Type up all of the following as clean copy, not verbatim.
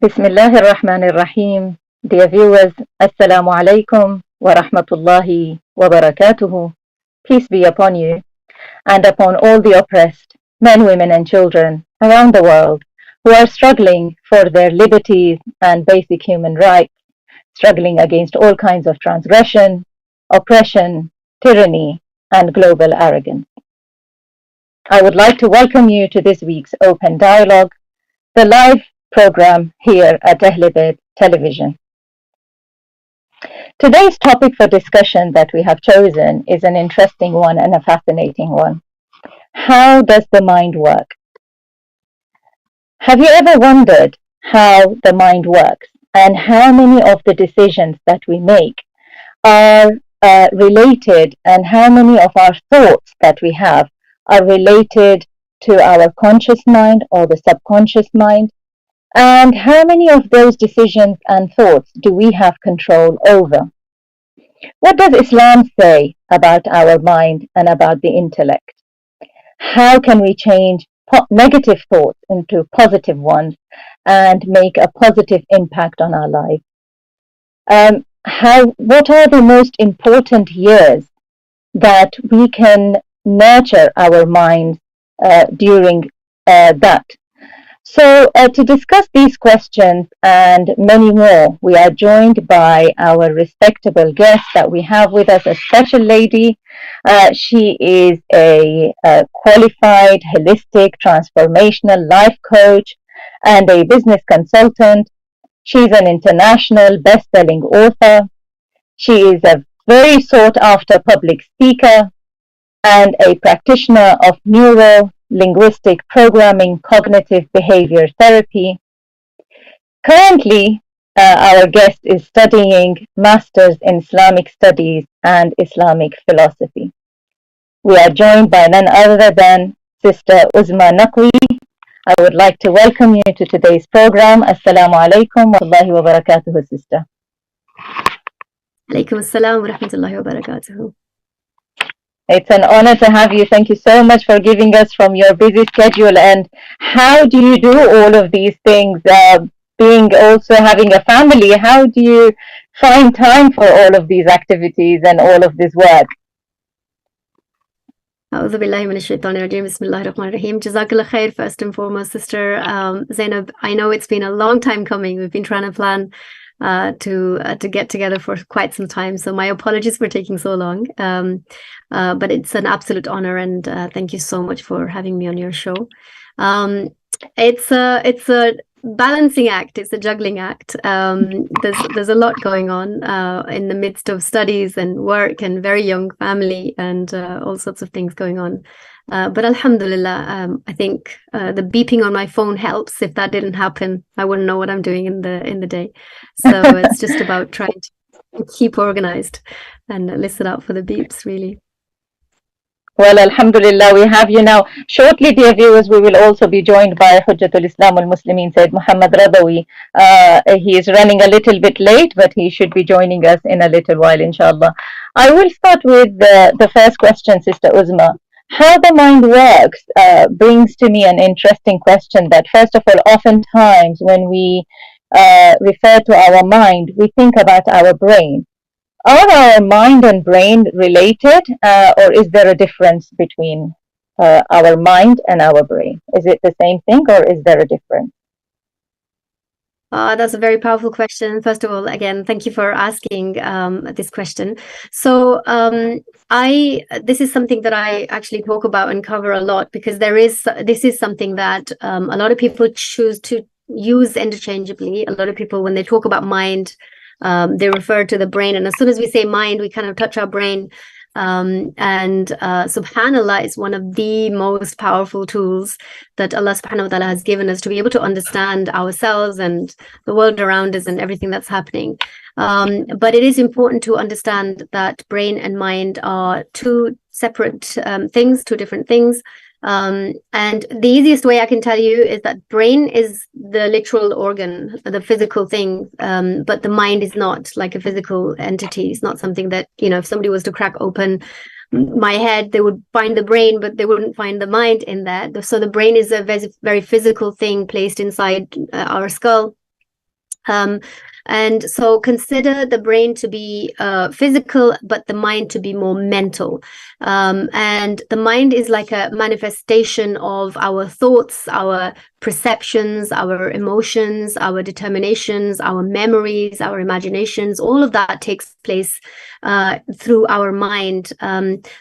Bismillahir Rahmanir Rahim. Dear viewers, Assalamu alaikum wa rahmatullahi wa barakatuhu. Peace be upon you and upon all the oppressed, men, women, and children around the world who are struggling for their liberties and basic human rights, struggling against all kinds of transgression, oppression, tyranny, and global arrogance. I would like to welcome you to this week's Open Dialogue, the live program here at Ahlebait Television. Today's topic for discussion that we have chosen is an interesting one and a fascinating one. How does the mind work? Have you ever wondered how the mind works and how many of the decisions that we make are related, and how many of our thoughts that we have are related to our conscious mind or the subconscious mind? And how many of those decisions and thoughts do we have control over? What does Islam say about our mind and about the intellect? How can we change negative thoughts into positive ones and make a positive impact on our life? What are the most important years that we can nurture our minds during that? So to discuss these questions and many more, we are joined by our respectable guest that we have with us, a special lady. She is a qualified, holistic, transformational life coach and a business consultant. She's an international best-selling author. She is a very sought-after public speaker and a practitioner of neuro-linguistic programming, cognitive behavior therapy. Currently, our guest is studying Masters in Islamic Studies and Islamic Philosophy. We are joined by none other than Sister Uzma Naqvi. I would like to welcome you to today's program. Assalamu alaikum wa rahmatullahi wa barakatuhu, Sister. Alaikum assalam wa rahmatullahi wa barakatuhu. It's an honor to have you. Thank you so much for giving us from your busy schedule. And how do you do all of these things? Being also having a family, how do you find time for all of these activities and all of this work? A'udhu billahi minash shaitanir rajeem. Bismillahir rahmanir rahim. Jazakallah khair, first and foremost, Sister Zainab. I know it's been a long time coming. We've been trying to plan to get together for quite some time, so my apologies for taking so long, but it's an absolute honor, and thank you so much for having me on your show. It's a balancing act, it's a juggling act. There's a lot going on in the midst of studies and work and very young family and all sorts of things going on. But alhamdulillah, I think the beeping on my phone helps. If that didn't happen, I wouldn't know what I'm doing in the day. So it's just about trying to keep organized and listen out for the beeps, really. Well, alhamdulillah, we have you now. Shortly, dear viewers, we will also be joined by Hujjatul Islam al-Muslimin, Sayyid Mohammad Razavi. He is running a little bit late, but he should be joining us in a little while, inshallah. I will start with the first question, Sister Uzma. How the mind works brings to me an interesting question that, first of all, oftentimes when we refer to our mind, we think about our brain. Are our mind and brain related, or is there a difference between our mind and our brain? Is it the same thing, or is there a difference? That's a very powerful question. First of all, again, thank you for asking this question. So this is something that I actually talk about and cover a lot, because this is something that a lot of people choose to use interchangeably. A lot of people, when they talk about mind, they refer to the brain, and as soon as we say mind, we kind of touch our brain. And subhanallah is one of the most powerful tools that Allah subhanahu wa ta'ala has given us to be able to understand ourselves and the world around us and everything that's happening. But it is important to understand that brain and mind are two separate things, two different things. And the easiest way I can tell you is that brain is the literal organ, the physical thing, but the mind is not like a physical entity. It's not something that, if somebody was to crack open my head, they would find the brain, but they wouldn't find the mind in that. So the brain is a very, very physical thing placed inside our skull. And so consider the brain to be physical, but the mind to be more mental. And the mind is like a manifestation of our thoughts, our perceptions, our emotions, our determinations, our memories, our imaginations. All of that takes place through our mind.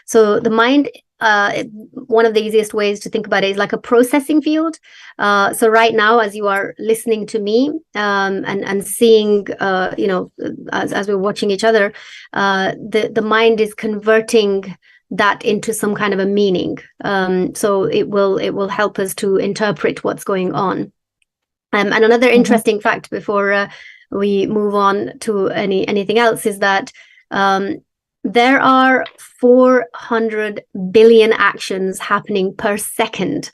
So the mind, one of the easiest ways to think about it is like a processing field. So right now, as you are listening to me and seeing, as we're watching each other, the mind is converting that into some kind of a meaning. So it will help us to interpret what's going on. And another interesting fact before we move on to anything else is that there are 400 billion actions happening per second,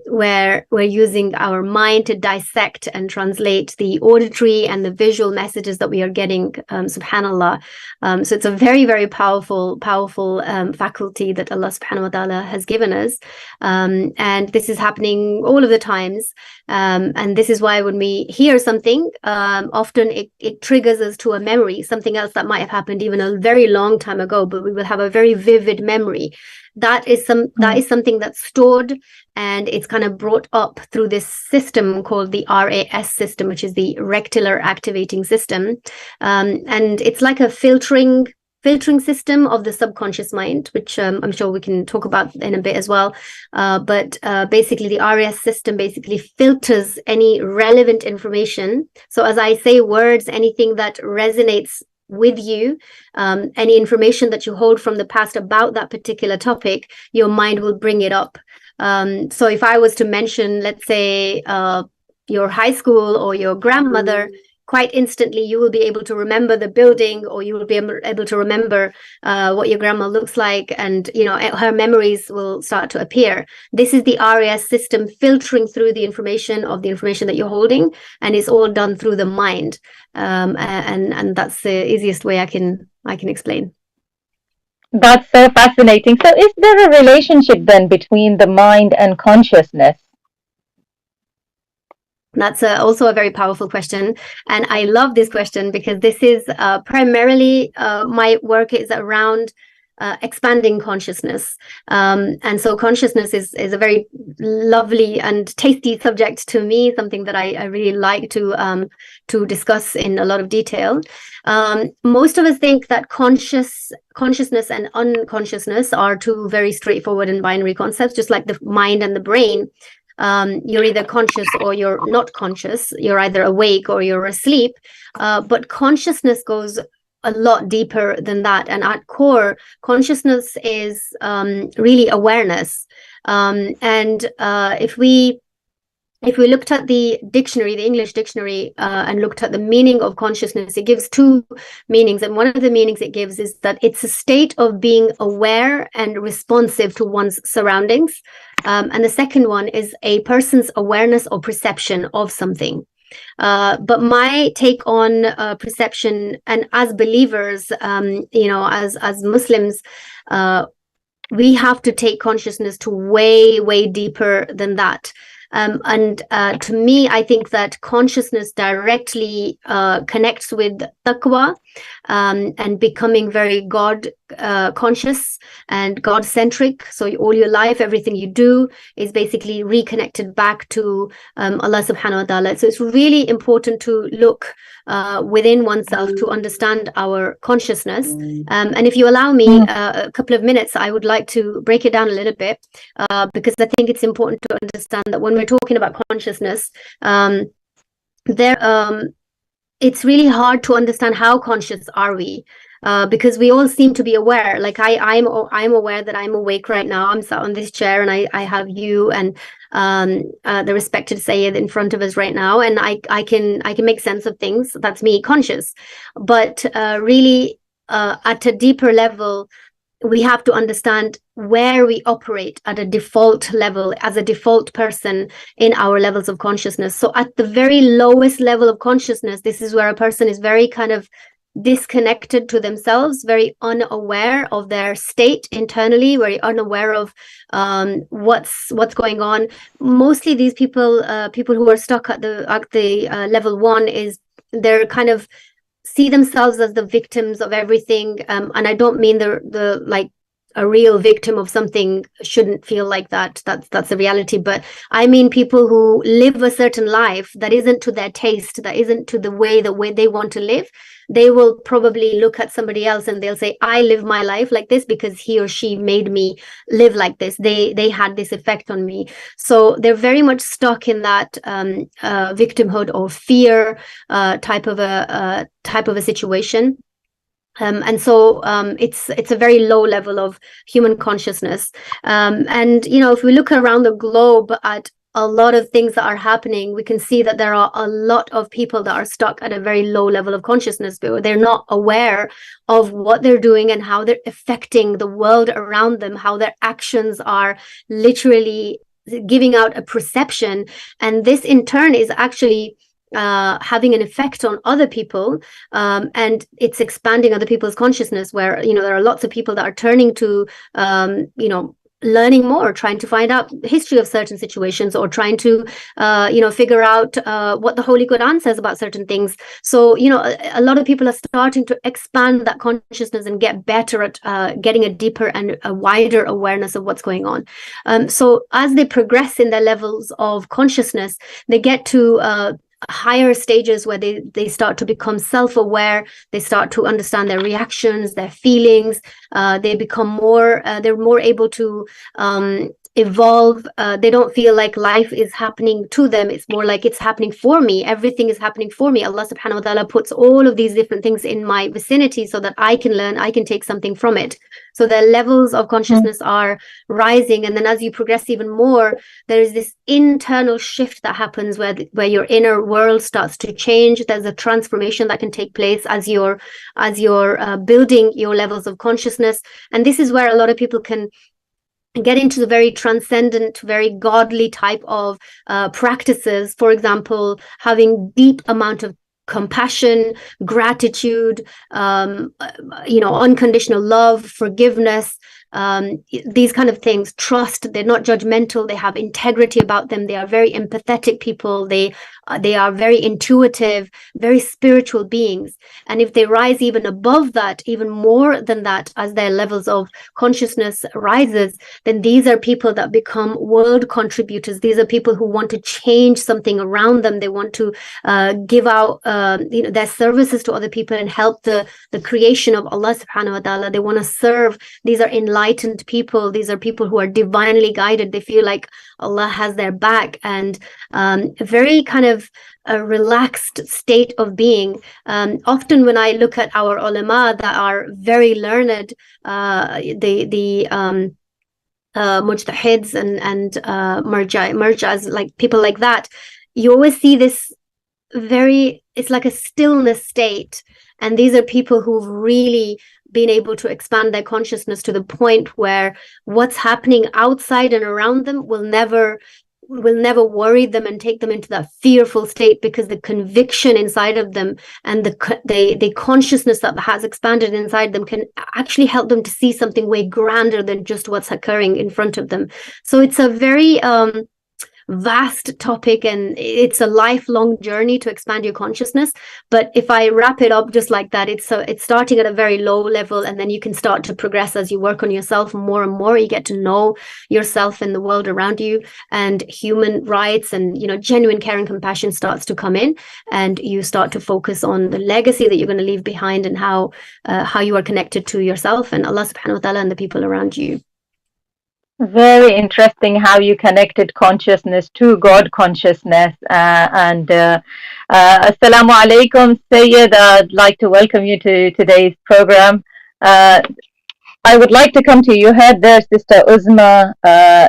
where we're using our mind to dissect and translate the auditory and the visual messages that we are getting, subhanallah. So it's a very, very powerful faculty that Allah subhanahu wa ta'ala has given us. And this is happening all of the times. And this is why when we hear something, often it triggers us to a memory, something else that might have happened even a very long time ago, but we will have a very vivid memory. That is something that's stored, and it's kind of brought up through this system called the RAS system, which is the reticular activating system. And it's like a filtering system of the subconscious mind, which I'm sure we can talk about in a bit as well. But basically the RAS system basically filters any relevant information. So as I say words, anything that resonates with you, any information that you hold from the past about that particular topic, your mind will bring it up. So if I was to mention, let's say, your high school or your grandmother, quite instantly you will be able to remember the building, or you will be able to remember what your grandma looks like, and her memories will start to appear. This is the RAS system filtering through the information that you're holding, and it's all done through the mind. And that's the easiest way I can explain. That's so fascinating. So is there a relationship then between the mind and consciousness? That's also a very powerful question. And I love this question because this is primarily my work is around expanding consciousness. And so consciousness is a very lovely and tasty subject to me, something that I really like to discuss in a lot of detail. Most of us think that consciousness and unconsciousness are two very straightforward and binary concepts, just like the mind and the brain. You're either conscious or you're not conscious. You're either awake or you're asleep. But consciousness goes a lot deeper than that. And at core, consciousness is really awareness. And if we looked at the dictionary, the English dictionary, and looked at the meaning of consciousness, it gives two meanings. And one of the meanings it gives is that it's a state of being aware and responsive to one's surroundings. And the second one is a person's awareness or perception of something. But my take on perception, and as believers, as Muslims, we have to take consciousness to way, way deeper than that. And to me, I think that consciousness directly connects with taqwa, and becoming very God conscious and God centric. So all your life, everything you do is basically reconnected back to Allah subhanahu wa ta'ala. So it's really important to look within oneself to understand our consciousness. And if you allow me a couple of minutes, I would like to break it down a little bit, because I think it's important to understand that when we're talking about consciousness, it's really hard to understand how conscious are we. Because we all seem to be aware. Like I'm aware that I'm awake right now. I'm sat on this chair, and I have you and the respected Sayyid in front of us right now, and I can make sense of things. That's me conscious. But really, at a deeper level, we have to understand where we operate at a default level as a default person in our levels of consciousness. So at the very lowest level of consciousness, this is where a person is very kind of disconnected to themselves, very unaware of their state internally, very unaware of what's going on. Mostly these people who are stuck at the level 1 is they're kind of see themselves as the victims of everything, and I don't mean the like a real victim of something shouldn't feel like that. That's the reality. But I mean people who live a certain life that isn't to their taste, that isn't to the way they want to live. They will probably look at somebody else and they'll say, I live my life like this because he or she made me live like this. They had this effect on me. So they're very much stuck in that victimhood or fear type of a situation. And so it's a very low level of human consciousness. And, if we look around the globe at a lot of things that are happening, we can see that there are a lot of people that are stuck at a very low level of consciousness, but they're not aware of what they're doing and how they're affecting the world around them, how their actions are literally giving out a perception. And this in turn is actually having an effect on other people, and it's expanding other people's consciousness, where there are lots of people that are turning to learning more, trying to find out the history of certain situations, or trying to figure out what the Holy Quran says about certain things. So a lot of people are starting to expand that consciousness and get better at getting a deeper and a wider awareness of what's going on. So as they progress in their levels of consciousness, they get to higher stages where they start to become self-aware. They start to understand their reactions, their feelings. They become more they're more able to evolve. They don't feel like life is happening to them. It's more like it's happening for me. Everything is happening for me. Allah subhanahu wa ta'ala puts all of these different things in my vicinity so that I can learn, I can take something from it. So the levels of consciousness are rising. And then as you progress even more, there is this internal shift that happens where your inner world starts to change. There's a transformation that can take place as you're building your levels of consciousness. And this is where a lot of people can get into the very transcendent, very godly type of practices. For example, having deep amount of compassion, gratitude, unconditional love, forgiveness, these kind of things, trust. They're not judgmental. They have integrity about them. They are very empathetic people. They are very intuitive, very spiritual beings. And if they rise even above that, even more than that, as their levels of consciousness rises, then these are people that become world contributors. These are people who want to change something around them. They want to give out their services to other people and help the creation of Allah subhanahu wa ta'ala. They want to serve. These are enlightened people. These are people who are divinely guided. They feel like Allah has their back, and very kind of a relaxed state of being. Often when I look at our ulama that are very learned, the mujtahids and marjas, like people like that, you always see this it's like a stillness state. And these are people who've really been able to expand their consciousness to the point where what's happening outside and around them will never worry them and take them into that fearful state, because the conviction inside of them and the consciousness that has expanded inside them can actually help them to see something way grander than just what's occurring in front of them. So it's a very vast topic, and it's a lifelong journey to expand your consciousness. But if I wrap it up just like that, it's starting at a very low level, and then you can start to progress as you work on yourself more and more. You get to know yourself and the world around you, and human rights and genuine care and compassion starts to come in, and you start to focus on the legacy that you're going to leave behind, and how you are connected to yourself and Allah subhanahu wa ta'ala and the people around you. Very interesting how you connected consciousness to God consciousness. Assalamu alaikum, Sayyid. I'd like to welcome you to today's program. I would like to come to you. You heard there Sister Uzma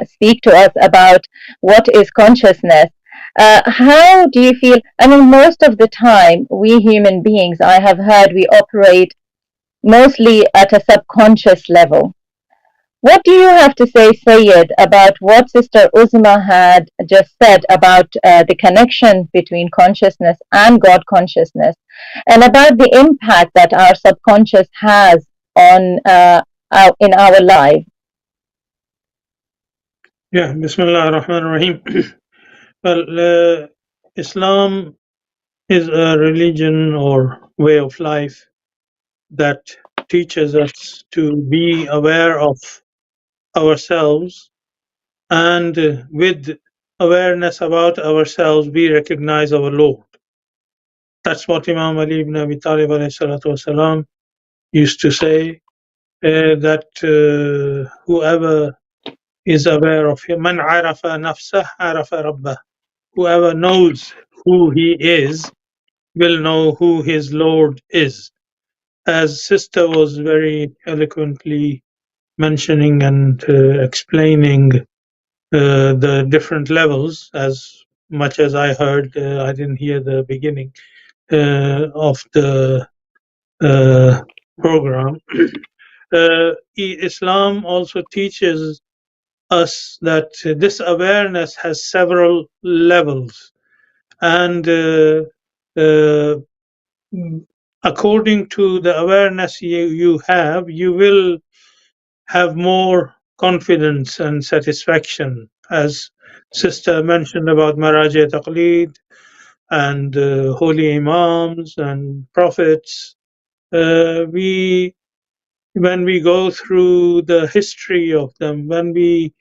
speak to us about what is consciousness. How do you feel? I mean, most of the time, we human beings, I have heard, we operate mostly at a subconscious level. What do you have to say, Sayed, about what Sister Uzma had just said about the connection between consciousness and God consciousness, and about the impact that our subconscious has on in our lives? Yeah, Bismillah ar-Rahman ar-Rahim. Well, Islam is a religion or way of life that teaches us to be aware of ourselves, and with awareness about ourselves, we recognize our Lord. That's what Imam Ali ibn Abi Talib والسلام, used to say, that whoever is aware of him, man arafa nafsah arafa rabbah. Whoever knows who he is will know who his Lord is. As Sister was very eloquently mentioning and explaining the different levels, as much as I heard, I didn't hear the beginning of the program. Islam also teaches us that this awareness has several levels, and according to the awareness you have, you will have more confidence and satisfaction. As Sister mentioned about Maraja Taqleed and holy imams and prophets, when we go through the history of them, when we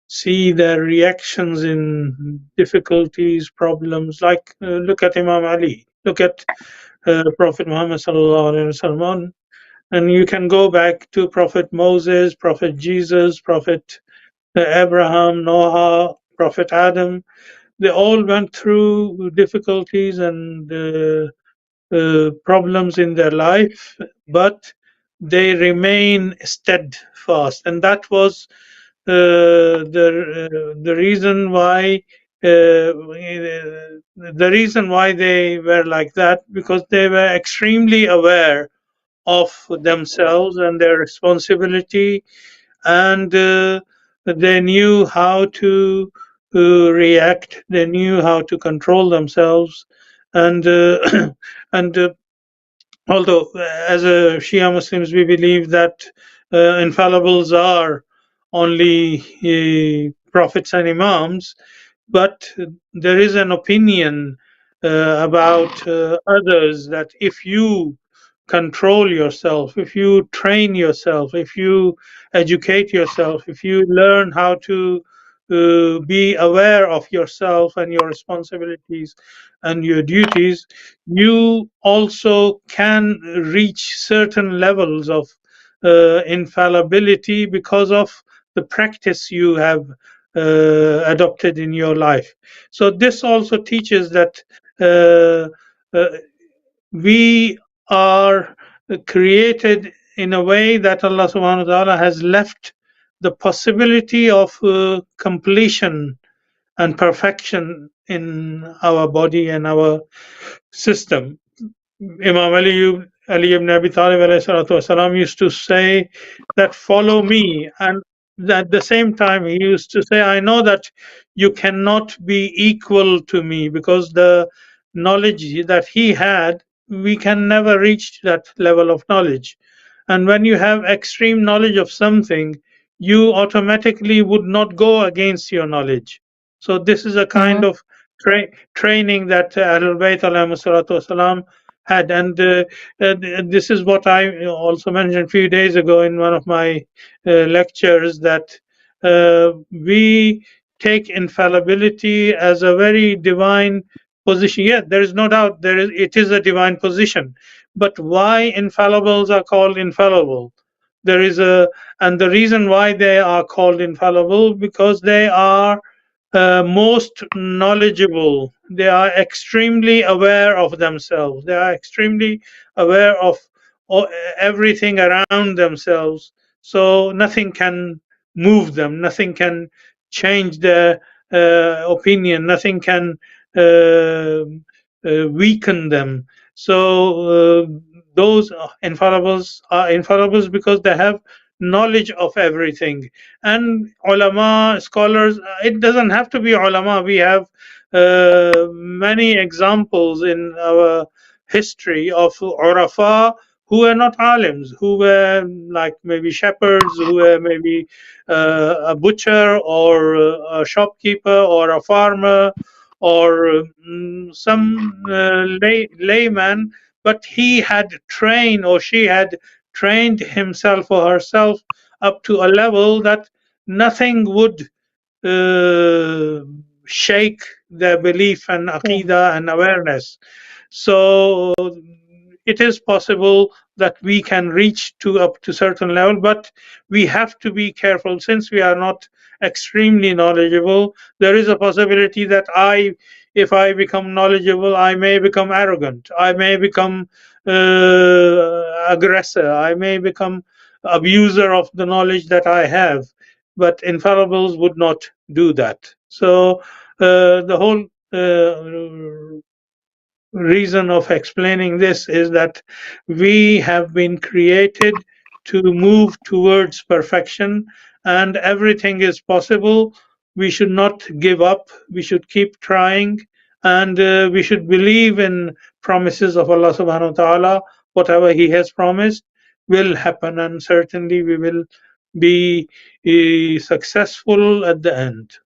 see their reactions in difficulties, problems, like look at Imam Ali, look at Prophet Muhammad sallallahu alaihi wasallam, and you can go back to Prophet Moses, Prophet Jesus, Prophet Abraham, Noha, Prophet Adam. They all went through difficulties and problems in their life, but they remain steadfast, and that was the reason why the reason why they were like that, because they were extremely aware of themselves and their responsibility, and they knew how to react, they knew how to control themselves, and and although as a Shia Muslims we believe that infallibles are only prophets and imams, but there is an opinion about others, that if you control yourself, if you train yourself, if you educate yourself, if you learn how to be aware of yourself and your responsibilities and your duties, you also can reach certain levels of infallibility because of the practice you have adopted in your life. So this also teaches that we are created in a way that Allah subhanahu wa ta'ala has left the possibility of completion and perfection in our body and our system. Imam Ali ibn Abi Talib والسلام, used to say that follow me, and at the same time he used to say, I know that you cannot be equal to me, because the knowledge that he had, we can never reach that level of knowledge. And when you have extreme knowledge of something, you automatically would not go against your knowledge. So this is a kind of training that Ahlebait والسلام, had, and this is what I also mentioned a few days ago in one of my lectures, that we take infallibility as a very divine position. Yeah, there is no doubt it is a divine position, but why infallibles are called infallible? There is and the reason why they are called infallible, because they are most knowledgeable. They are extremely aware of themselves. They are extremely aware of everything around themselves. So nothing can move them. Nothing can change their opinion. Nothing can weaken them. So those infallibles are infallibles because they have knowledge of everything. And ulama, scholars, it doesn't have to be ulama. We have many examples in our history of urafa who were not alims, who were like maybe shepherds, who were maybe a butcher or a shopkeeper or a farmer or some layman, but he had trained or she had trained himself or herself up to a level that nothing would shake their belief and aqidah and awareness. So it is possible that we can reach to up to certain level, but we have to be careful. Since we are not extremely knowledgeable, there is a possibility that if I become knowledgeable, I may become arrogant, I may become aggressor, I may become abuser of the knowledge that I have, but infallibles would not do that. So the whole reason of explaining this is that we have been created to move towards perfection, and everything is possible. We should not give up. We should keep trying, and we should believe in promises of Allah subhanahu wa ta'ala. Whatever He has promised will happen, and certainly we will be successful at the end.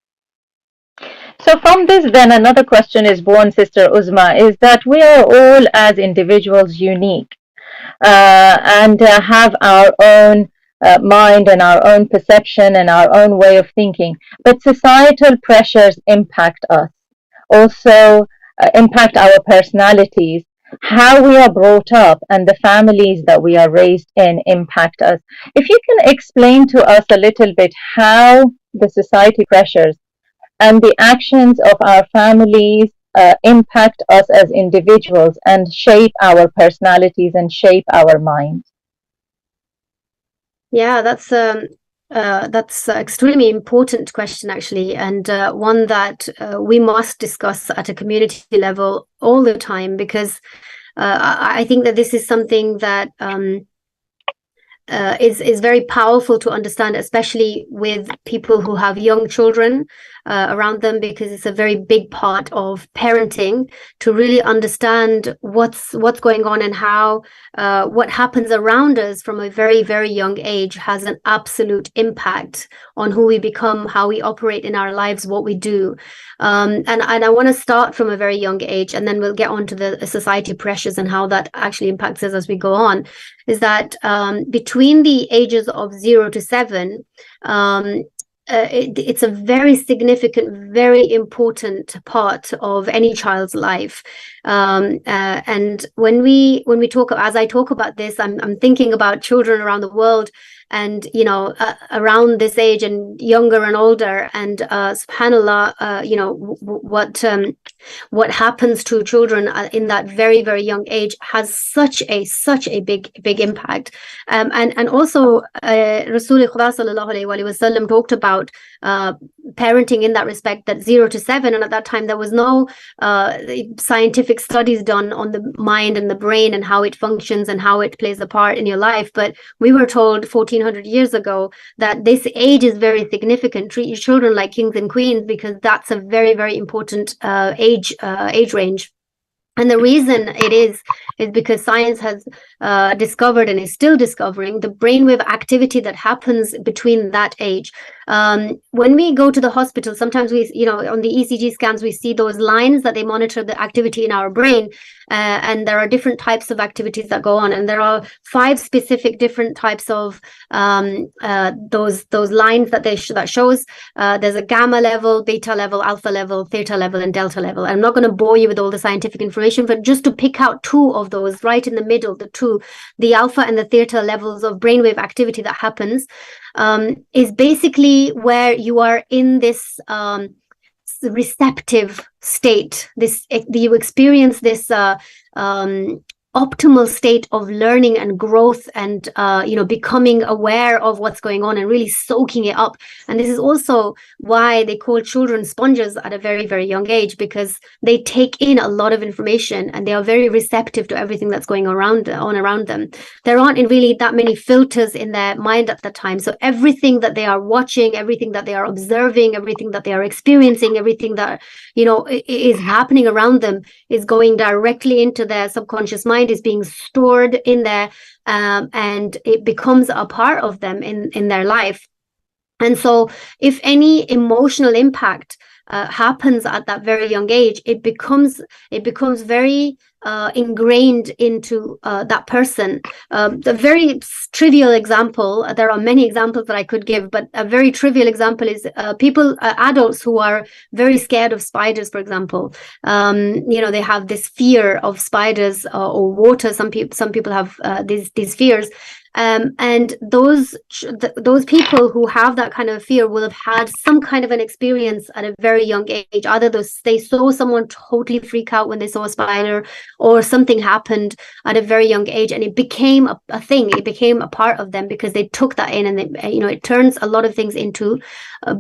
So from this, then another question is born, Sister Uzma, is that we are all as individuals unique and have our own mind and our own perception and our own way of thinking. But societal pressures impact us, also impact our personalities. How we are brought up and the families that we are raised in impact us. If you can explain to us a little bit how the society pressures and the actions of our families impact us as individuals and shape our personalities and shape our minds. Yeah, that's an extremely important question, actually, and one that we must discuss at a community level all the time, because I think that this is something that is very powerful to understand, especially with people who have young children around them, because it's a very big part of parenting to really understand what's going on and how what happens around us from a very, very young age has an absolute impact on who we become, how we operate in our lives, what we do. And I want to start from a very young age, and then we'll get on to the society pressures and how that actually impacts us as we go on. Is that between the ages of 0 to 7, it's a very significant, very important part of any child's life. And when we talk, as I talk about this, I'm thinking about children around the world, and around this age and younger and older, and subhanallah, what happens to children in that very, very young age has such a big impact. And also Rasul Khuda sallallahu alaihi wasallam talked about parenting in that respect, that 0 to 7, and at that time there was no scientific studies done on the mind and the brain and how it functions and how it plays a part in your life. But we were told 1400 years ago that this age is very significant. Treat your children like kings and queens, because that's a very, very important age range. And the reason it is because science has discovered and is still discovering the brainwave activity that happens between that age. When we go to the hospital, sometimes we, on the ECG scans, we see those lines that they monitor the activity in our brain. And there are different types of activities that go on. And there are 5 specific different types of those lines that shows. There's a gamma level, beta level, alpha level, theta level, and delta level. I'm not going to bore you with all the scientific information, but just to pick out 2 of those right in the middle, the alpha and the theta levels of brainwave activity that happens, is basically where you are in this receptive state. You experience this optimal state of learning and growth and becoming aware of what's going on and really soaking it up. And this is also why they call children sponges at a very, very young age, because they take in a lot of information and they are very receptive to everything that's going around them. There aren't really that many filters in their mind at the time, so everything that they are watching, everything that they are observing, everything that they are experiencing, everything that is happening around them is going directly into their subconscious mind, is being stored in there, and it becomes a part of them in their life. And so if any emotional impact happens at that very young age, it becomes very ingrained into that person. The very trivial example, there are many examples that I could give, but a very trivial example is adults who are very scared of spiders, for example. They have this fear of spiders or water. Some people have these fears. And those people who have that kind of fear will have had some kind of an experience at a very young age. Either they saw someone totally freak out when they saw a spider, or something happened at a very young age and it became a thing. It became a part of them because they took that in, and it turns a lot of things into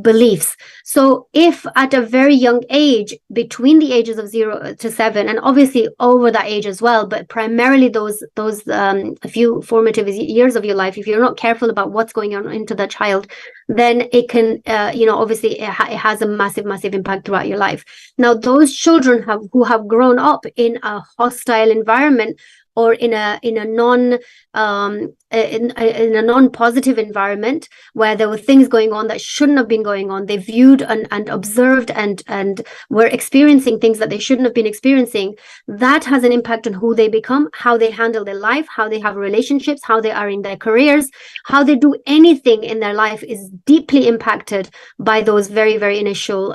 beliefs. So if at a very young age, between the ages of 0 to 7, and obviously over that age as well, but primarily those a few formative years of your life, if you're not careful about what's going on into the child, then it can obviously it has a massive impact throughout your life. Now, those children who have grown up in a hostile environment, or in a non-positive environment where there were things going on that shouldn't have been going on, they viewed and observed and were experiencing things that they shouldn't have been experiencing, that has an impact on who they become, how they handle their life, how they have relationships, how they are in their careers, how they do anything in their life is deeply impacted by those very, very initial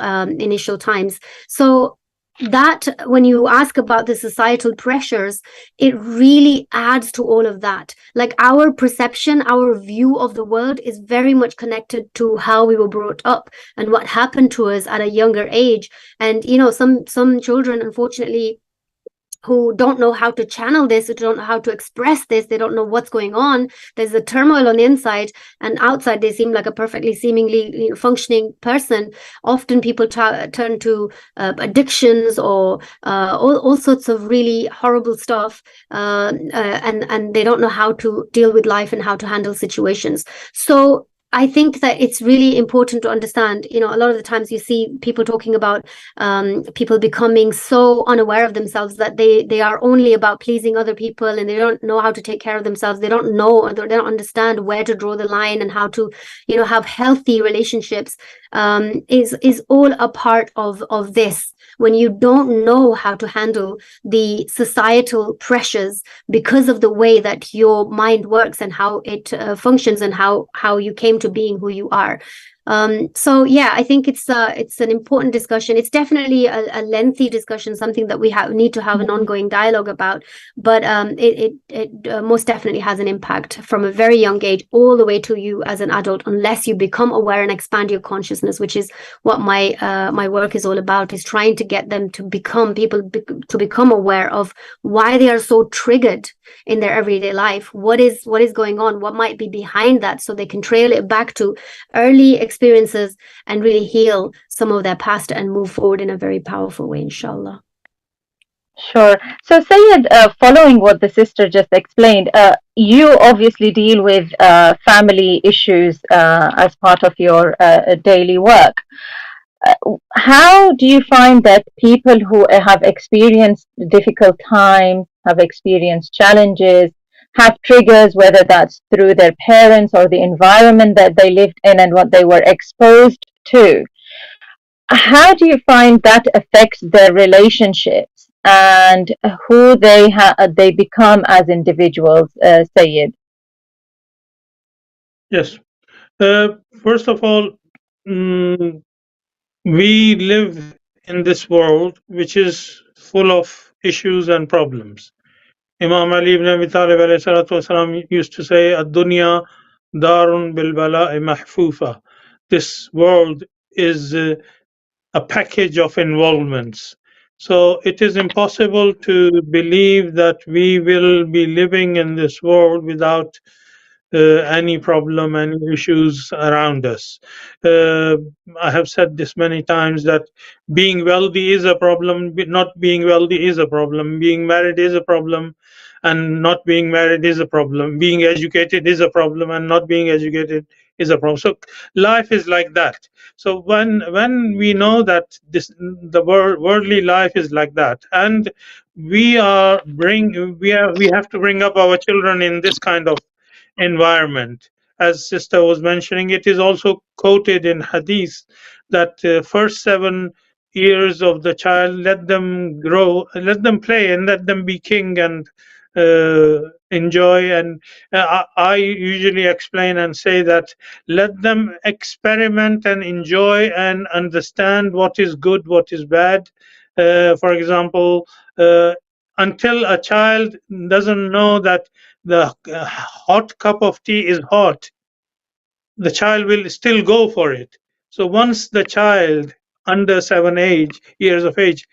times. So that, when you ask about the societal pressures, it really adds to all of that. Like, our perception, our view of the world is very much connected to how we were brought up and what happened to us at a younger age. And some children, unfortunately, who don't know how to channel this, who don't know how to express this, they don't know what's going on. There's a turmoil on the inside, and outside they seem like a perfectly seemingly functioning person. Often people turn to addictions or all sorts of really horrible stuff, and they don't know how to deal with life and how to handle situations. So I think that it's really important to understand, a lot of the times you see people talking about people becoming so unaware of themselves that they are only about pleasing other people, and they don't know how to take care of themselves. They don't know, or they don't understand where to draw the line and how to, have healthy relationships. Is all a part of this. When you don't know how to handle the societal pressures because of the way that your mind works and how it functions and how you came to being who you are. So yeah, I think it's an important discussion. It's definitely a lengthy discussion, something that we need to have an ongoing dialogue about. But it most definitely has an impact from a very young age all the way to you as an adult, unless you become aware and expand your consciousness, which is what my work is all about. Is trying to get them to become aware of why they are so triggered in their everyday life. What is going on? What might be behind that, so they can trail it back to early experiences and really heal some of their past and move forward in a very powerful way, inshallah. Sure. So Sayed, following what the sister just explained, you obviously deal with family issues as part of your daily work. How do you find that people who have experienced difficult times, have experienced challenges, have triggers, whether that's through their parents or the environment that they lived in and what they were exposed to, how do you find that affects their relationships and who they become as individuals, Sayed? Yes. First of all, we live in this world which is full of issues and problems. Imam Ali ibn Abi Talib والسلام, used to say, "Ad-dunya darun bil bala'i mahfufa." This world is a package of involvements. So it is impossible to believe that we will be living in this world without any problem, any issues around us. Uh, I have said this many times that being wealthy is a problem, not being wealthy is a problem, being married is a problem, and not being married is a problem, being educated is a problem, and not being educated is a problem. So life is like that. So when we know that the worldly life is like that, and we have to bring up our children in this kind of environment. As sister was mentioning, it is also quoted in hadith that first 7 years of the child, let them grow, let them play, and let them be king and enjoy. And I usually explain and say that let them experiment and enjoy and understand what is good, what is bad. For example, until a child doesn't know that the hot cup of tea is hot, the child will still go for it. So once the child under 7 years of age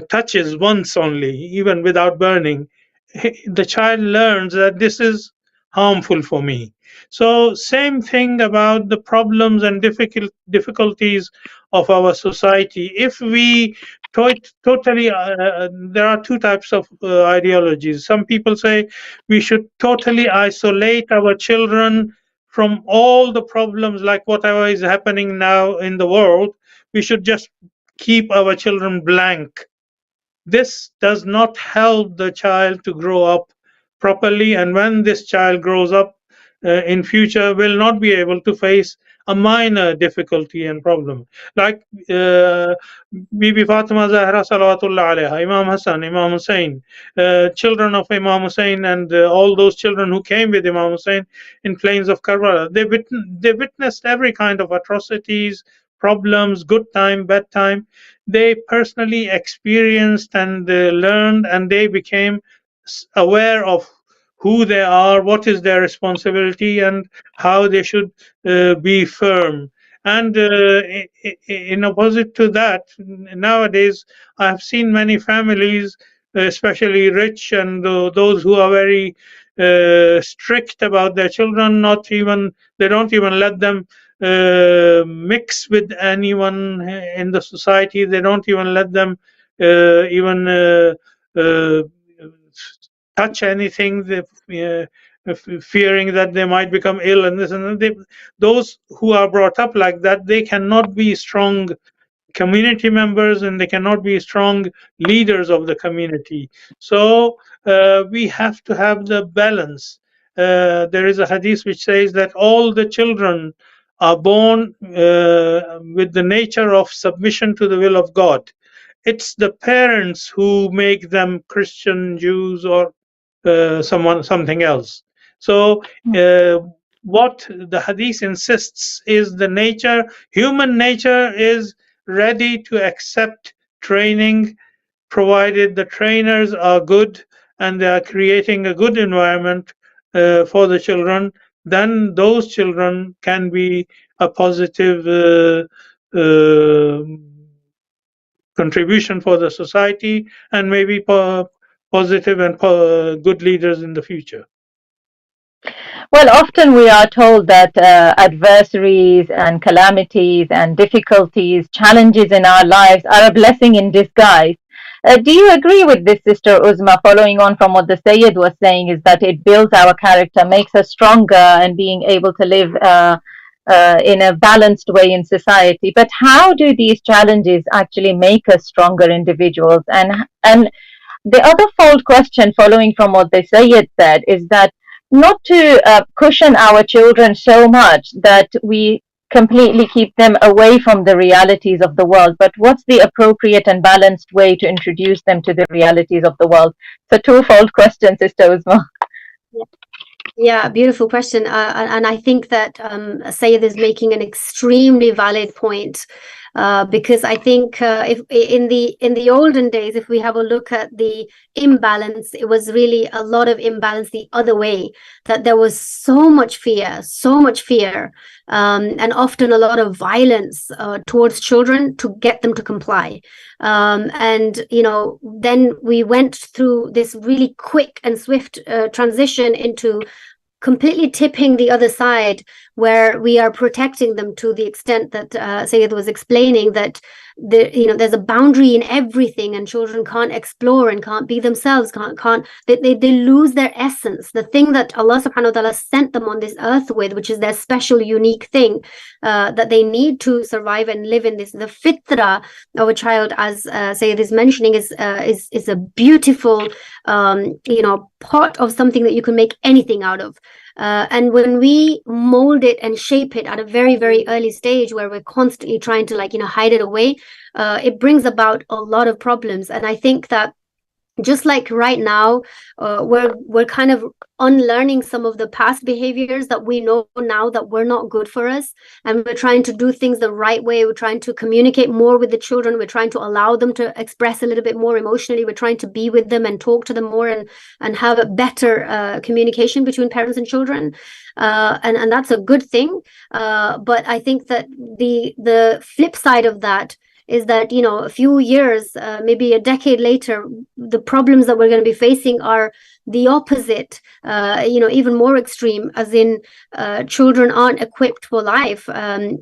touches once only, even without burning, the child learns that this is harmful for me. So same thing about the problems and difficulties of our society. If we totally, there are two types of ideologies. Some people say we should totally isolate our children from all the problems, like whatever is happening now in the world. We should just keep our children blank. This does not help the child to grow up properly, and when this child grows up in future, will not be able to face a minor difficulty and problem. Like Bibi Fatima Zahra salawatullah alaiha, Imam Hassan, Imam Hussain, children of Imam Hussain, and all those children who came with Imam Hussain in plains of Karbala, they witnessed every kind of atrocities, problems, good time, bad time. They personally experienced and learned, and they became aware of who they are, what is their responsibility, and how they should be firm. And in opposite to that, nowadays I have seen many families, especially rich and those who are very strict about their children. They don't even let them mix with anyone in the society. They don't even let them even touch anything, fearing that they might become ill and this and that. Those who are brought up like that, they cannot be strong community members, and they cannot be strong leaders of the community. So we have to have the balance. There is a hadith which says that all the children are born with the nature of submission to the will of God. It's the parents who make them Christian, Jews, or something else. So what the hadith insists is human nature is ready to accept training, provided the trainers are good and they are creating a good environment for the children. Then those children can be a positive contribution for the society, and maybe positive and good leaders in the future. Well, often we are told that adversaries and calamities and difficulties, challenges in our lives are a blessing in disguise. Do you agree with this, Sister Uzma? Following on from what the Sayyid was saying, is that it builds our character, makes us stronger, and being able to live in a balanced way in society. But how do these challenges actually make us stronger individuals? And the other fold question, following from what the Sayyid said, is that not to cushion our children so much that we completely keep them away from the realities of the world, but what's the appropriate and balanced way to introduce them to the realities of the world? It's a twofold question, Sister Uzma. Yeah, beautiful question. And I think that Sayyid is making an extremely valid point. because I think if in the olden days, if we have a look at the imbalance, it was really a lot of imbalance the other way, that there was so much fear, and often a lot of violence towards children to get them to comply. And then we went through this really quick and swift transition into completely tipping the other side, where we are protecting them to the extent that Sayyid was explaining, that there's a boundary in everything, and children can't explore and can't be themselves, can't they lose their essence, the thing that Allah subhanahu wa ta'ala sent them on this earth with, which is their special, unique thing that they need to survive and live in. This, the fitra of a child, as Sayyid is mentioning, is a beautiful part of something that you can make anything out of. And when we mold it and shape it at a very, very early stage, where we're constantly trying to hide it away, it brings about a lot of problems. And I think that just like right now, we're kind of unlearning some of the past behaviors that we know now that were not good for us, and we're trying to do things the right way. We're trying to communicate more with the children. We're trying to allow them to express a little bit more emotionally. We're trying to be with them and talk to them more, and have a better communication between parents and children, and that's a good thing. But I think that the flip side of that is that a few years, maybe a decade later, the problems that we're going to be facing are the opposite, even more extreme, as in children aren't equipped for life.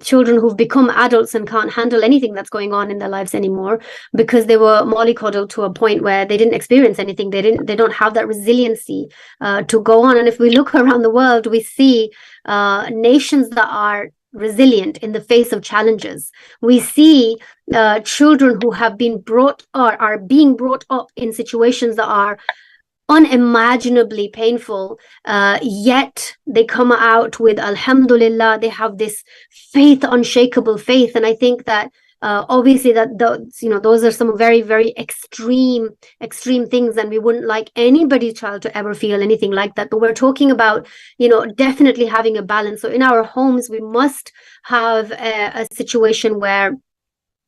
Children who've become adults and can't handle anything that's going on in their lives anymore, because they were mollycoddled to a point where they didn't experience anything. They don't have that resiliency to go on. And if we look around the world, we see nations that are resilient in the face of challenges. We see children who have been brought or are being brought up in situations that are unimaginably painful, yet they come out with alhamdulillah. They have this faith, unshakable faith. And I think that obviously that those are some very, very extreme things, and we wouldn't like anybody's child to ever feel anything like that. But we're talking about definitely having a balance. So in our homes, we must have a situation where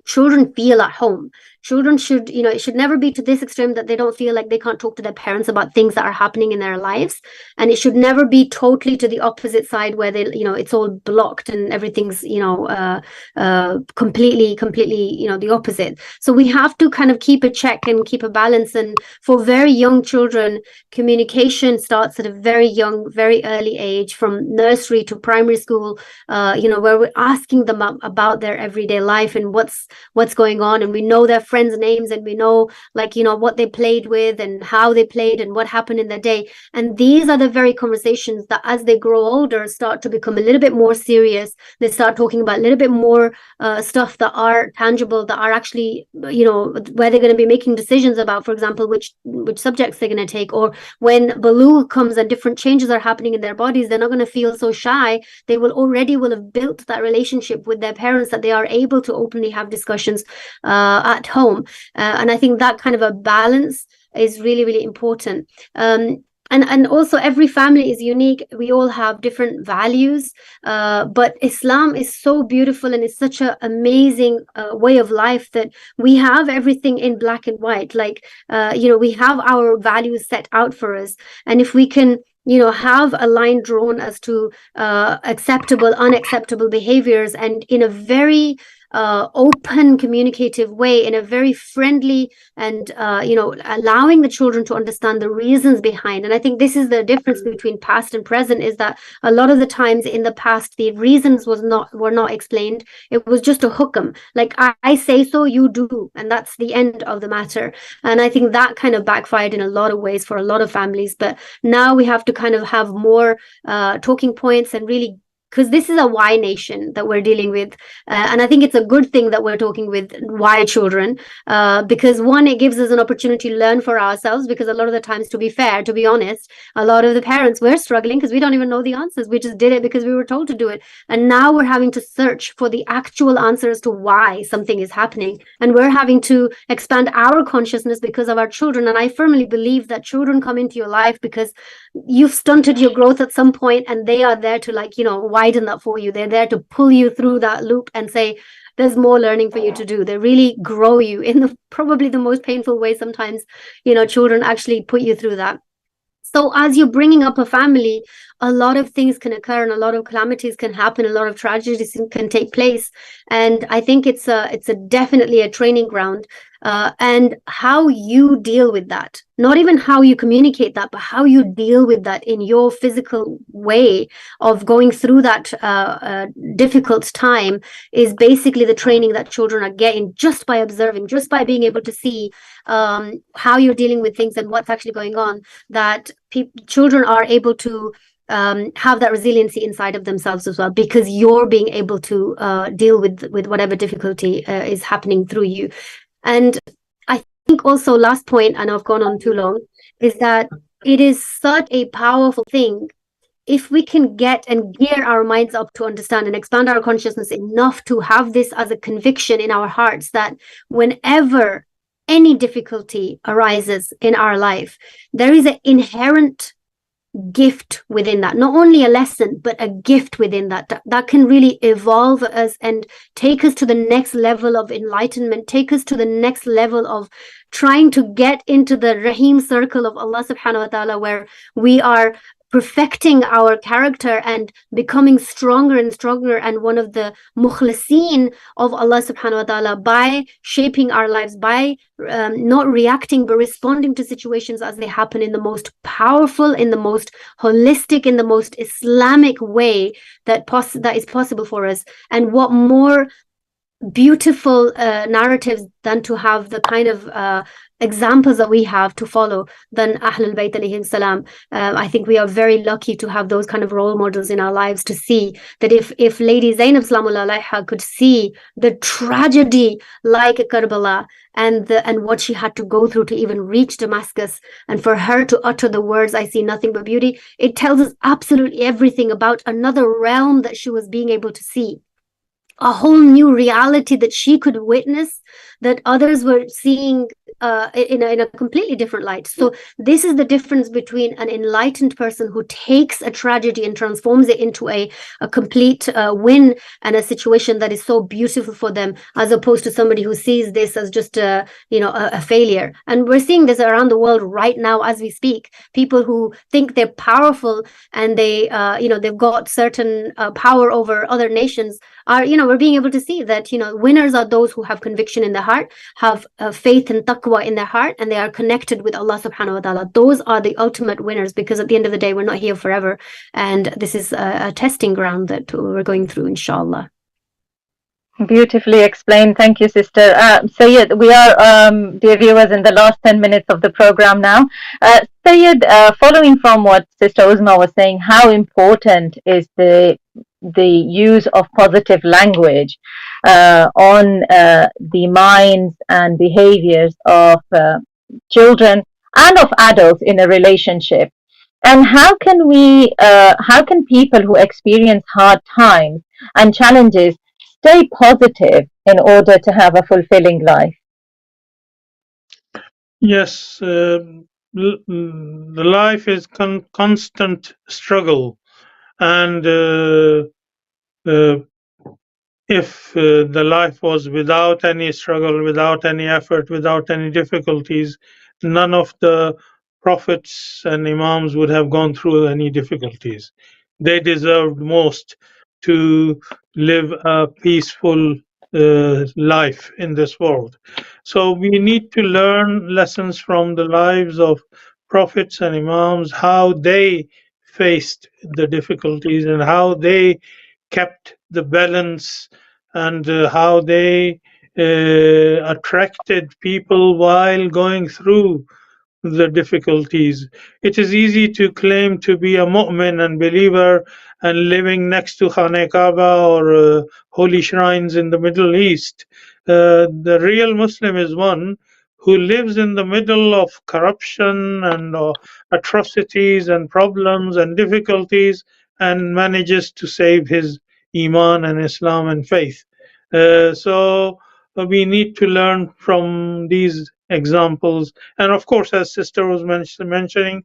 children feel at home. Children should, it should never be to this extreme that they don't feel like they can't talk to their parents about things that are happening in their lives. And it should never be totally to the opposite side, where they, it's all blocked and everything's, completely, the opposite. So we have to kind of keep a check and keep a balance. And for very young children, communication starts at a very young, very early age, from nursery to primary school, where we're asking them about their everyday life and what's going on. And we know their friends' names, and we know what they played with and how they played and what happened in their day. And these are the very conversations that, as they grow older, start to become a little bit more serious. They start talking about a little bit more stuff that are tangible, that are actually where they're going to be making decisions about, for example, which subjects they're going to take. Or when Baloo comes and different changes are happening in their bodies, they're not going to feel so shy. They will have built that relationship with their parents, that they are able to openly have discussions at home. And I think that kind of a balance is really, really important. And also, every family is unique. We all have different values, but Islam is so beautiful, and it's such an amazing way of life, that we have everything in black and white. We have our values set out for us, and if we can have a line drawn as to acceptable, unacceptable behaviors, and in a very open, communicative way, in a very friendly and allowing the children to understand the reasons behind. And I think this is the difference between past and present, is that a lot of the times in the past, the reasons were not explained. It was just a hukum, like I say so, you do, and that's the end of the matter. And I think that kind of backfired in a lot of ways for a lot of families. But now we have to kind of have more talking points, and really, because this is a why nation that we're dealing with. And I think it's a good thing that we're talking with why children, because one, it gives us an opportunity to learn for ourselves, because a lot of the times, to be fair, to be honest, a lot of the parents were struggling because we don't even know the answers. We just did it because we were told to do it. And now we're having to search for the actual answers to why something is happening. And we're having to expand our consciousness because of our children. And I firmly believe that children come into your life because you've stunted your growth at some point, and they are there to widen that for you. They're there to pull you through that loop and say, there's more learning for you to do. They really grow you in probably the most painful way. Sometimes, children actually put you through that. So as you're bringing up a family, a lot of things can occur and a lot of calamities can happen, a lot of tragedies can take place. And I think it's definitely a training ground. And how you deal with that, not even how you communicate that, but how you deal with that in your physical way of going through that difficult time, is basically the training that children are getting just by observing, just by being able to see how you're dealing with things and what's actually going on, that children are able to have that resiliency inside of themselves as well, because you're being able to deal with whatever difficulty is happening through you. And I think also, last point, and I've gone on too long, is that it is such a powerful thing if we can get and gear our minds up to understand and expand our consciousness enough to have this as a conviction in our hearts, that whenever any difficulty arises in our life, there is an inherent gift within that, not only a lesson but a gift within that can really evolve us and take us to the next level of enlightenment, take us to the next level of trying to get into the Rahim circle of Allah subhanahu wa ta'ala, where we are perfecting our character and becoming stronger and stronger, and one of the mukhlisin of Allah subhanahu wa ta'ala, by shaping our lives, by not reacting but responding to situations as they happen in the most powerful, in the most holistic, in the most Islamic way that is possible for us. And what more beautiful narratives than to have the kind of examples that we have to follow than Ahlebait alayhim salam. I think we are very lucky to have those kind of role models in our lives, to see that if Lady Zainab Salamullah alayha could see the tragedy like Karbala and what she had to go through to even reach Damascus, and for her to utter the words, "I see nothing but beauty," it tells us absolutely everything about another realm that she was being able to see. A whole new reality that she could witness, that others were seeing in a completely different light. So this is the difference between an enlightened person who takes a tragedy and transforms it into a complete win and a situation that is so beautiful for them, as opposed to somebody who sees this as just a failure. And we're seeing this around the world right now as we speak. People who think they're powerful and they've got certain power over other nations are, we're being able to see that, winners are those who have conviction in their heart, have faith and taqwa in their heart, and they are connected with Allah subhanahu wa ta'ala. Those are the ultimate winners, because at the end of the day, we're not here forever. And this is a testing ground that we're going through, inshallah. Beautifully explained. Thank you, sister. Sayyid, we are, dear viewers, in the last 10 minutes of the program now. Sayyid, following from what Sister Uzma was saying, how important is the use of positive language on the minds and behaviors of children and of adults in a relationship? And how can people who experience hard times and challenges stay positive in order to have a fulfilling life? Yes, the life is constant struggle, and if the life was without any struggle, without any effort, without any difficulties, none of the prophets and imams would have gone through any difficulties. They deserved most to live a peaceful life in this world. So we need to learn lessons from the lives of prophets and imams, how they faced the difficulties and how they kept the balance, and how they attracted people while going through the difficulties. It is easy to claim to be a mu'min and believer and living next to Khane Kaaba or holy shrines in the Middle East. The real Muslim is one who lives in the middle of corruption and atrocities and problems and difficulties, and manages to save his Iman and Islam and faith. So we need to learn from these examples. And of course, as Sister was mentioning,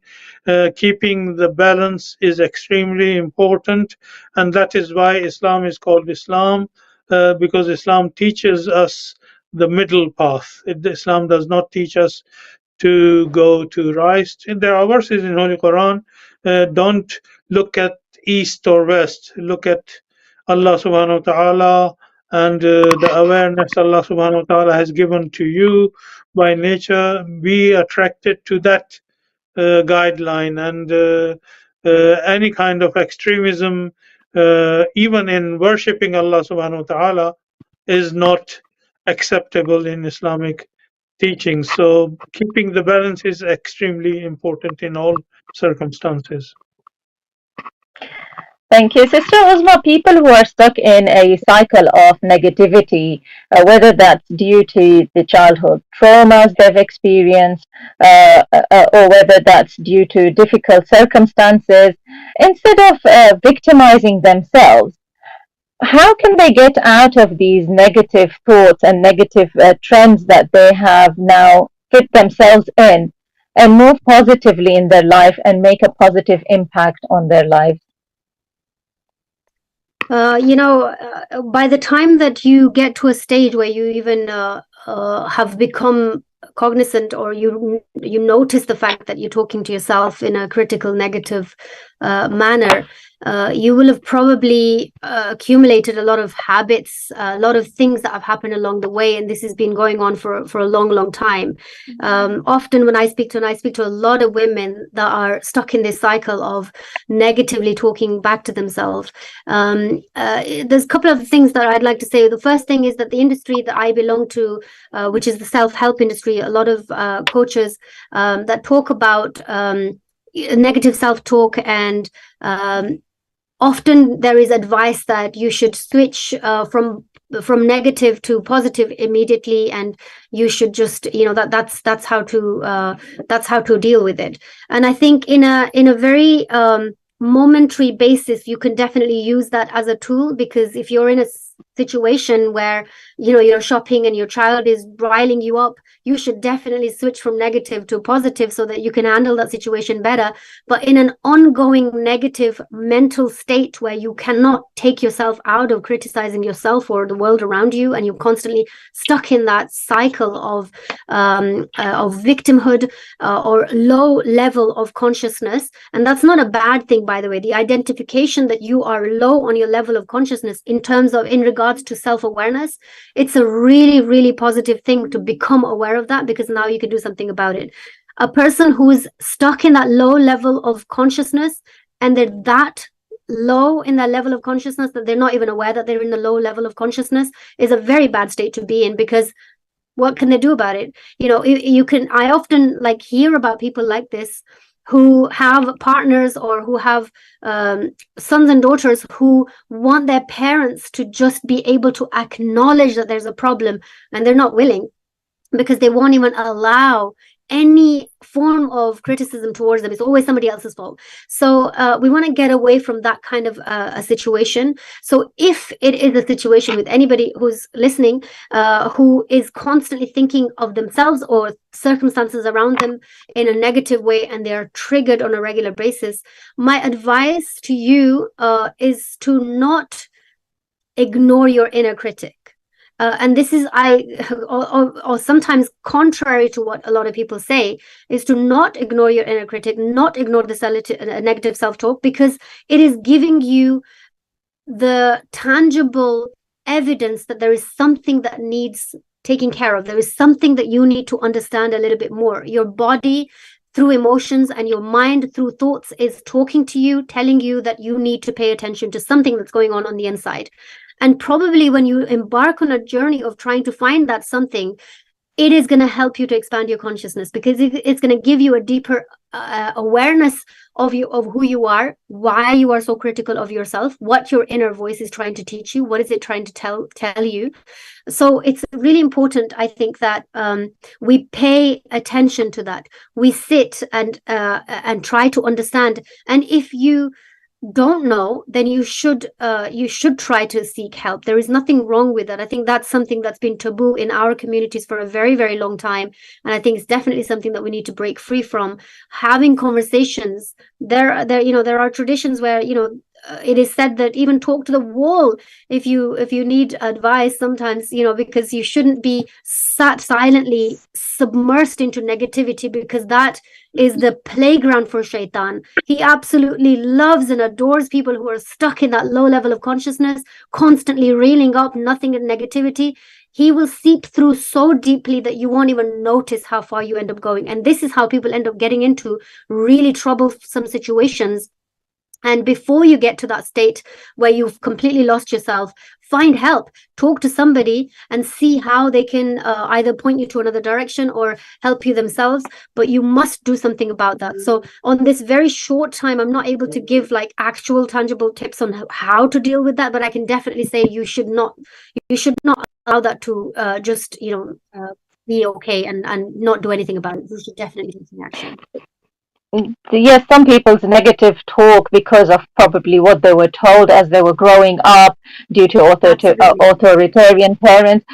keeping the balance is extremely important, and that is why Islam is called Islam. because Islam teaches us the middle path. Islam does not teach us to go to right. There are verses in Holy Quran, don't look at east or west, look at Allah subhanahu wa ta'ala and the awareness Allah subhanahu wa ta'ala has given to you by nature. Be attracted to that guideline, and any kind of extremism, even in worshipping Allah subhanahu wa ta'ala, is not acceptable in Islamic teaching. So keeping the balance is extremely important in all circumstances. Thank you. Sister Uzma, people who are stuck in a cycle of negativity, whether that's due to the childhood traumas they've experienced, or whether that's due to difficult circumstances, instead of victimizing themselves, how can they get out of these negative thoughts and negative trends that they have now fit themselves in and move positively in their life and make a positive impact on their lives? By the time that you get to a stage where you even have become cognizant, or you notice the fact that you're talking to yourself in a critical, negative manner, you will have probably accumulated a lot of habits, a lot of things that have happened along the way, and this has been going on for a long time. Often when I speak to a lot of women that are stuck in this cycle of negatively talking back to themselves, there's a couple of things that I'd like to say. The first thing is that the industry that I belong to, which is the self-help industry, a lot of coaches that talk about negative self-talk, and often there is advice that you should switch from negative to positive immediately, and you should just that's how to deal with it. And I think in a very momentary basis, you can definitely use that as a tool, because if you're in a situation where you're shopping and your child is riling you up, you should definitely switch from negative to positive so that you can handle that situation better. But in an ongoing negative mental state where you cannot take yourself out of criticizing yourself or the world around you, and you're constantly stuck in that cycle of victimhood or low level of consciousness. And that's not a bad thing, by the way. The identification that you are low on your level of consciousness in regards to self-awareness, it's a really, really positive thing to become aware of that, because now you can do something about it. A person who is stuck in that low level of consciousness, and they're that low in that level of consciousness that they're not even aware that they're in the low level of consciousness, is a very bad state to be in, because what can they do about it? I often hear about people like this who have partners or who have sons and daughters who want their parents to just be able to acknowledge that there's a problem, and they're not willing, because they won't even allow any form of criticism towards them. It's always somebody else's fault. So we want to get away from that kind of a situation. So if it is a situation with anybody who's listening, who is constantly thinking of themselves or circumstances around them in a negative way, and they're triggered on a regular basis, my advice to you is to not ignore your inner critic. And this is or sometimes contrary to what a lot of people say, is to not ignore your inner critic, not ignore the negative self-talk, because it is giving you the tangible evidence that there is something that needs taking care of. There is something that you need to understand a little bit more. Your body, through emotions, and your mind through thoughts, is talking to you, telling you that you need to pay attention to something that's going on the inside. And probably when you embark on a journey of trying to find that something, it is going to help you to expand your consciousness, because it's going to give you a deeper awareness of who you are, why you are so critical of yourself, what your inner voice is trying to teach you, what is it trying to tell you. So it's really important, I think, that we pay attention to that. We sit and try to understand. And if you don't know, then you should try to seek help. There is nothing wrong with that. I think that's something that's been taboo in our communities for a very, very long time, and I think it's definitely something that we need to break free from. Having conversations, there are traditions where it is said that even talk to the wall if you need advice sometimes, because you shouldn't be sat silently submersed into negativity, because that is the playground for shaitan. He absolutely loves and adores people who are stuck in that low level of consciousness, constantly reeling up nothing but negativity. He will seep through so deeply that you won't even notice how far you end up going. And this is how people end up getting into really troublesome situations. And before you get to that state where you've completely lost yourself, find help, talk to somebody and see how they can either point you to another direction or help you themselves. But you must do something about that. So on this very short time, I'm not able to give like actual tangible tips on how to deal with that, but I can definitely say you should not allow that to just be okay and not do anything about it. You should definitely take some action. Yes, some people's negative talk, because of probably what they were told as they were growing up due to authoritarian parents,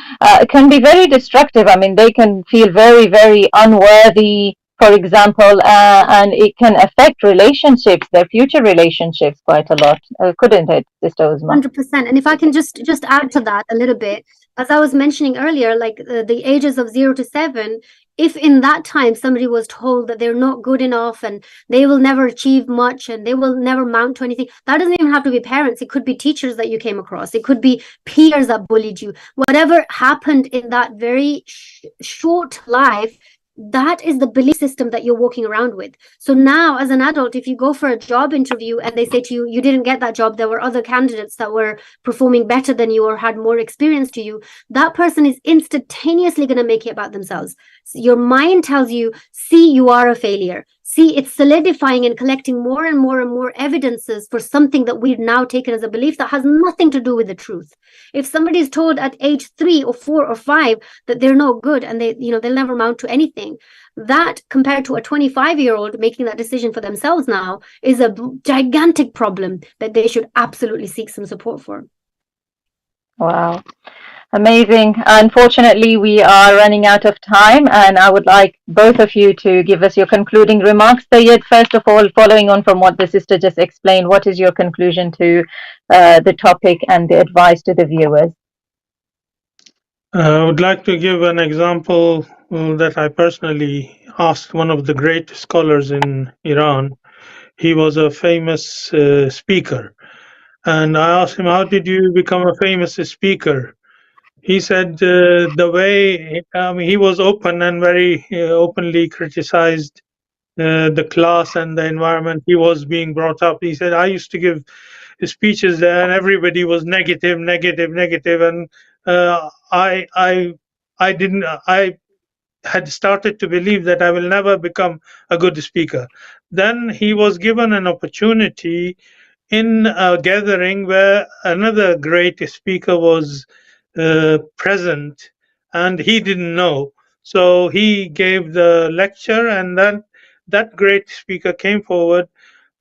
can be very destructive. I mean, they can feel very, very unworthy, for example, and it can affect relationships, their future relationships, quite a lot, couldn't it, Sister Uzma? 100%. And if I can just add to that a little bit, as I was mentioning earlier, like the ages of 0 to 7, if in that time somebody was told that they're not good enough and they will never achieve much and they will never mount to anything, that doesn't even have to be parents. It could be teachers that you came across. It could be peers that bullied you. Whatever happened in that very short life, that is the belief system that you're walking around with. So now as an adult, if you go for a job interview and they say to you, you didn't get that job, there were other candidates that were performing better than you or had more experience to you, that person is instantaneously going to make it about themselves. So your mind tells you, see, you are a failure. See, it's solidifying and collecting more and more and more evidences for something that we've now taken as a belief that has nothing to do with the truth. If somebody is told at age 3 or 4 or 5 that they're no good and they'll never amount to anything, that compared to a 25-year-old making that decision for themselves now is a gigantic problem that they should absolutely seek some support for. Wow. Amazing. Unfortunately, we are running out of time, and I would like both of you to give us your concluding remarks. Sayyid, first of all, following on from what the sister just explained, what is your conclusion to the topic and the advice to the viewers? I would like to give an example that I personally asked one of the great scholars in Iran. He was a famous speaker. And I asked him, how did you become a famous speaker? He said the way he was open and very openly criticized the class and the environment he was being brought up. He said, I used to give speeches there and everybody was negative, and I had started to believe that I will never become a good speaker. Then he was given an opportunity in a gathering where another great speaker was present, and he didn't know. So he gave the lecture, and then that great speaker came forward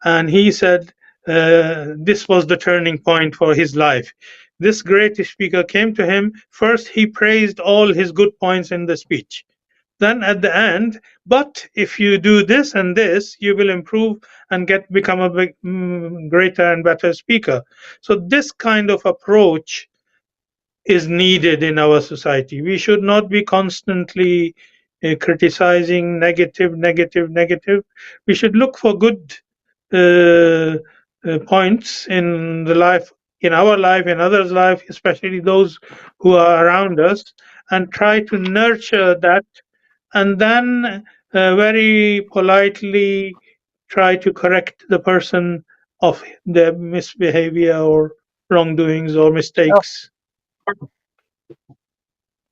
and he said this was the turning point for his life. This great speaker came to him. First, he praised all his good points in the speech. Then at the end, but if you do this and this, you will improve and become a greater and better speaker. So this kind of approach is needed in our society. We should not be constantly criticizing negative. We should look for good points in the life, in our life, in others' life, especially those who are around us, and try to nurture that, and then very politely try to correct the person of their misbehavior or wrongdoings or mistakes.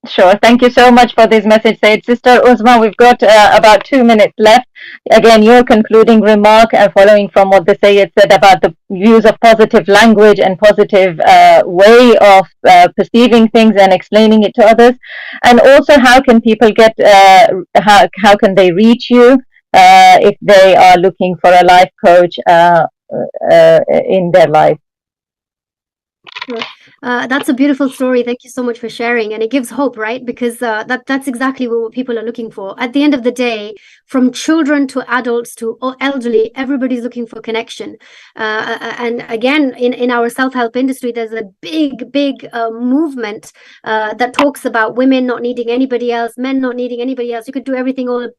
Sure. Thank you so much for this message, Said. Sister Uzma, we've got about 2 minutes left. Again, your concluding remark, following from what the Sayyid said about the use of positive language and positive way of perceiving things and explaining it to others. And also, how can people get, how can they reach you if they are looking for a life coach in their life? Sure. That's a beautiful story. Thank you so much for sharing. And it gives hope, right? Because that's exactly what people are looking for. At the end of the day, from children to adults to elderly, everybody's looking for connection. And again, in our self-help industry, there's a big movement that talks about women not needing anybody else, men not needing anybody else. You could do everything all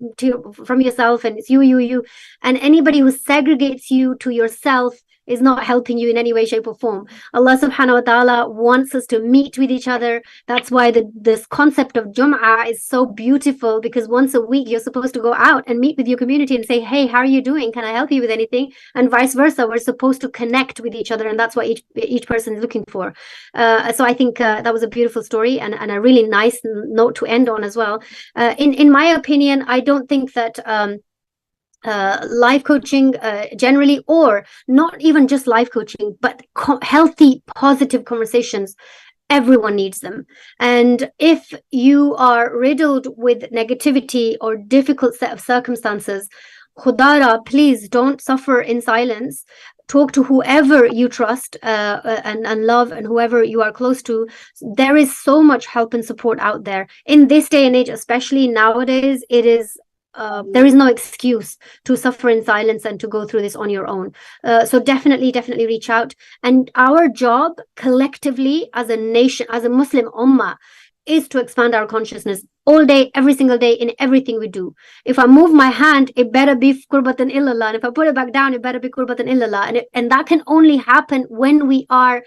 from yourself, and it's you. And anybody who segregates you to yourself is not helping you in any way, shape, or form. Allah subhanahu wa ta'ala wants us to meet with each other. That's why this concept of Jum'ah is so beautiful, because once a week you're supposed to go out and meet with your community and say, hey, how are you doing? Can I help you with anything? And vice versa. We're supposed to connect with each other, and that's what each person is looking for. So I think that was a beautiful story, and a really nice note to end on as well. In my opinion, I don't think that life coaching generally, or not even just life coaching, but healthy, positive conversations, everyone needs them. And if you are riddled with negativity or difficult set of circumstances, Khudara, please don't suffer in silence. Talk to whoever you trust and love, and whoever you are close to. There is so much help and support out there. In this day and age, especially nowadays, it is there is no excuse to suffer in silence and to go through this on your own. So definitely reach out. And our job collectively as a nation, as a Muslim ummah, is to expand our consciousness all day, every single day, in everything we do. If I move my hand, it better be qurbatan illallah. And if I put it back down, it better be qurbatan illallah. And that can only happen when we are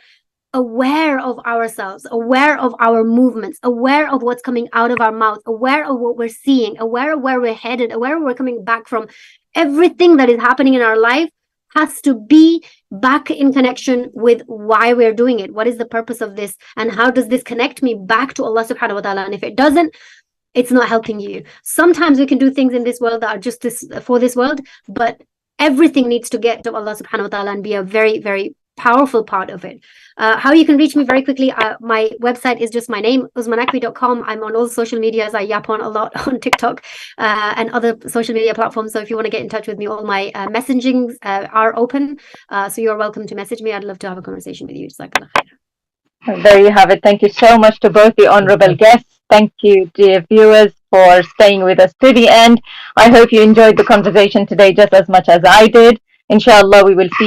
aware of ourselves, aware of our movements, aware of what's coming out of our mouth, aware of what we're seeing, aware of where we're headed, aware of where we're coming back from. Everything that is happening in our life has to be back in connection with why we're doing it. What is the purpose of this? And how does this connect me back to Allah subhanahu wa ta'ala? And if it doesn't, it's not helping you. Sometimes we can do things in this world that are just for this world, but everything needs to get to Allah subhanahu wa ta'ala and be a very powerful part of it. How you can reach me very quickly, my website is just my name, uzmanaqvi.com. I'm on all social medias. I yap on a lot on TikTok and other social media platforms. So if you want to get in touch with me, all my messagings are open. So you're welcome to message me. I'd love to have a conversation with you. Jazakallah khair. There you have it. Thank you so much to both the honorable guests. Thank you, dear viewers, for staying with us to the end. I hope you enjoyed the conversation today just as much as I did. Inshallah, we will see